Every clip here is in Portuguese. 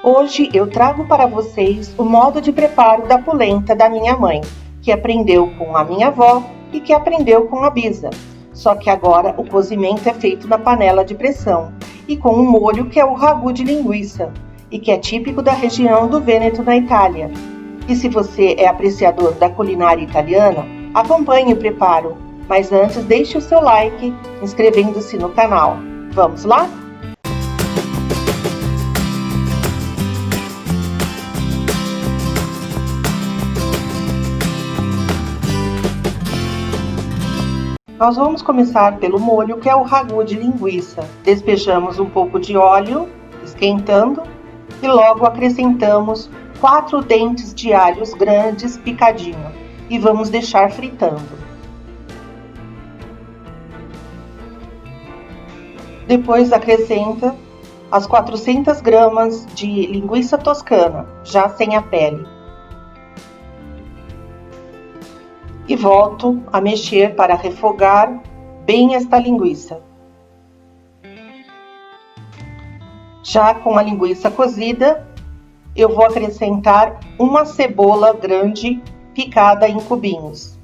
Hoje eu trago para vocês o modo de preparo da polenta da minha mãe, que aprendeu com a minha avó e que aprendeu com a bisa. Só que agora o cozimento é feito na panela de pressão e com um molho que é o ragù de linguiça e que é típico da região do Vêneto, na Itália. E se você é apreciador da culinária italiana, acompanhe o preparo. Mas antes, deixe o seu like, inscrevendo-se no canal. Vamos lá? Nós vamos começar pelo molho, que é o ragù de linguiça. Despejamos um pouco de óleo, esquentando, e logo acrescentamos 4 dentes de alhos grandes picadinho e vamos deixar fritando. Depois acrescenta as 400 gramas de linguiça toscana, já sem a pele. E volto a mexer para refogar bem esta linguiça. Já com a linguiça cozida, eu vou acrescentar uma cebola grande picada em cubinhos.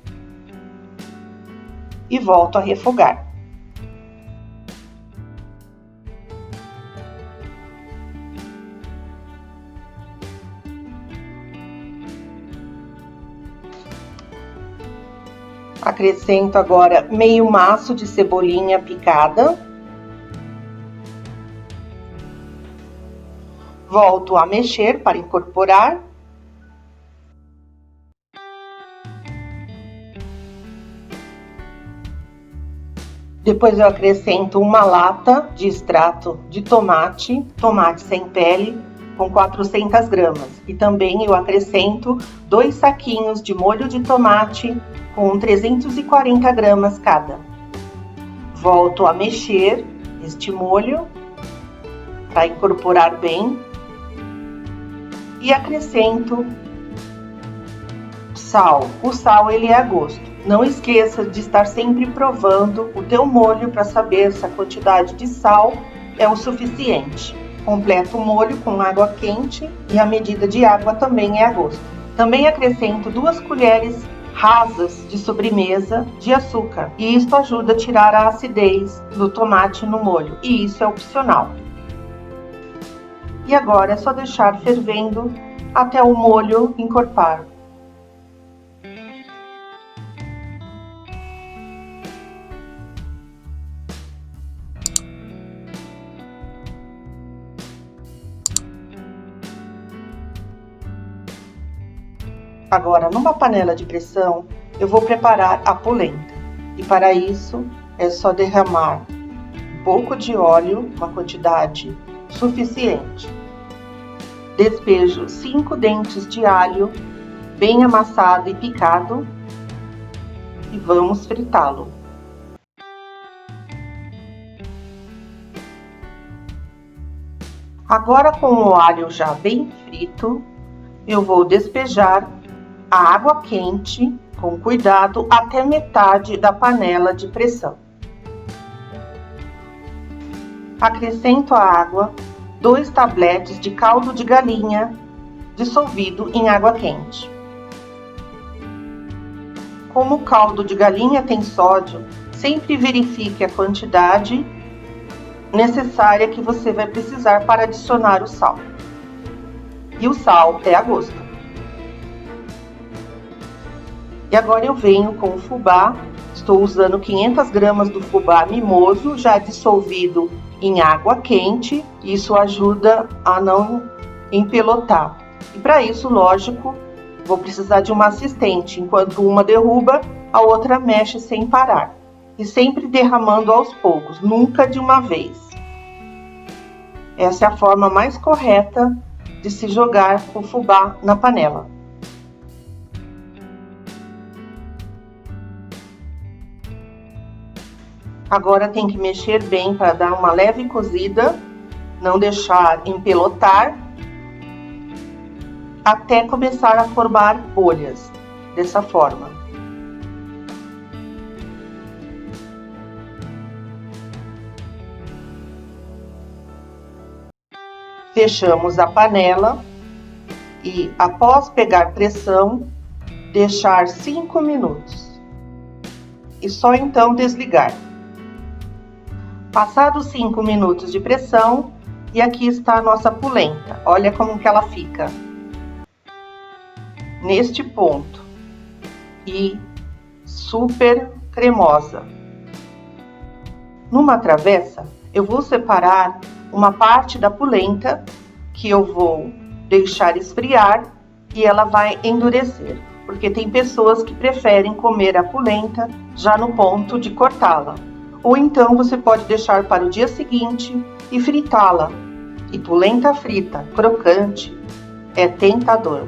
E volto a refogar. Acrescento agora meio maço de cebolinha picada. Volto a mexer para incorporar. Depois eu acrescento uma lata de extrato de tomate sem pele, com 400 gramas. E também eu acrescento 2 saquinhos de molho de tomate, com 340 gramas cada. Volto a mexer este molho para incorporar bem e acrescento sal. O sal ele é a gosto. Não esqueça de estar sempre provando o teu molho para saber se a quantidade de sal é o suficiente. Completo o molho com água quente e a medida de água também é a gosto. Também acrescento 2 colheres rasas de sobremesa de açúcar, e isto ajuda a tirar a acidez do tomate no molho, e isso é opcional. E agora é só deixar fervendo até o molho encorpar. Agora, numa panela de pressão, eu vou preparar a polenta. E para isso, é só derramar um pouco de óleo, uma quantidade suficiente. Despejo 5 dentes de alho, bem amassado e picado, e vamos fritá-lo. Agora, com o alho já bem frito, eu vou despejar a água quente, com cuidado, até metade da panela de pressão. Acrescento à água 2 tabletes de caldo de galinha dissolvido em água quente. Como o caldo de galinha tem sódio, sempre verifique a quantidade necessária que você vai precisar para adicionar o sal. E o sal é a gosto. E agora eu venho com o fubá. Estou usando 500 gramas do fubá mimoso, já dissolvido em água quente. Isso ajuda a não empelotar. E para isso, lógico, vou precisar de uma assistente. Enquanto uma derruba, a outra mexe sem parar. E sempre derramando aos poucos, nunca de uma vez. Essa é a forma mais correta de se jogar o fubá na panela. Agora tem que mexer bem para dar uma leve cozida, não deixar empelotar, até começar a formar bolhas, dessa forma. Fechamos a panela e, após pegar pressão, deixar 5 minutos. E só então desligar. Passados 5 minutos de pressão, e aqui está a nossa polenta. Olha como que ela fica. Neste ponto. E super cremosa. Numa travessa, eu vou separar uma parte da polenta que eu vou deixar esfriar e ela vai endurecer, porque tem pessoas que preferem comer a polenta já no ponto de cortá-la. Ou então você pode deixar para o dia seguinte e fritá-la. E polenta frita, crocante, é tentador.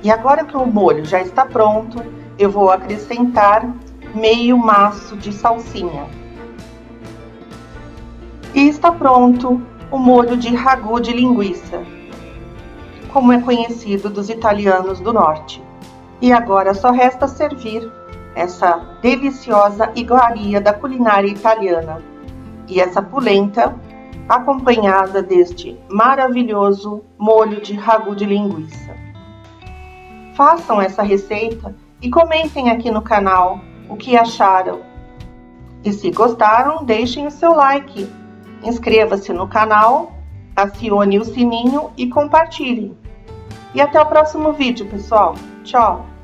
E agora que o molho já está pronto, eu vou acrescentar meio maço de salsinha. E está pronto o molho de ragù de linguiça, como é conhecido dos italianos do norte. E agora só resta servir essa deliciosa iguaria da culinária italiana e essa polenta acompanhada deste maravilhoso molho de ragù de linguiça. Façam essa receita e comentem aqui no canal o que acharam. E se gostaram, deixem o seu like. Inscreva-se no canal, acione o sininho e compartilhe. E até o próximo vídeo, pessoal. Tchau!